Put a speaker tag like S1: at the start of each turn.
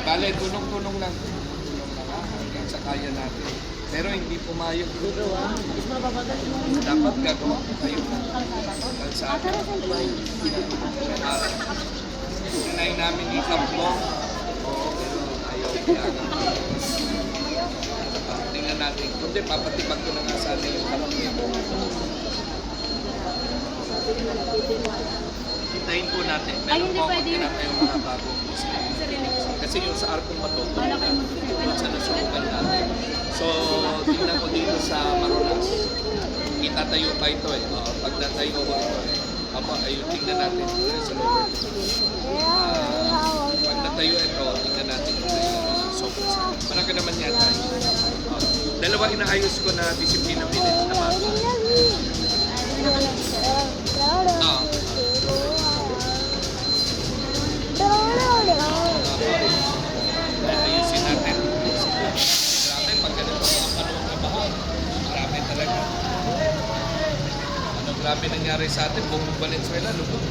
S1: Bale, tulong-tulong lang. Tulong lang ha, hanggang sa kaya natin. Pero hindi pumayag. Dapat gagawa ko kayo na. Kalsada. Sinay namin ikap mo. Oo, pero ayaw iyagan. Tingnan natin. Kundi papatibag ko na nga sana yung harap niya. Hintayin po natin. Meron po ako tinatayong mga bagong Muslim. Kasi yung sa Arkong Bato, doon sa nasubukan natin. So, tingnan ko dito sa Maronas. Itatayo pa ito eh. Pag natayo ko ito eh. Ayun, tingnan natin sa lower. Pag natayo ito, tingnan natin yung malaki naman yata. Dalawa inaayos ko na disiplina minutes na bago. Ayusin natin. Grabe, pag ganito mga panahon na baha, marami talaga. Ano grabe nangyari sa atin, buong Valenzuela, lubog.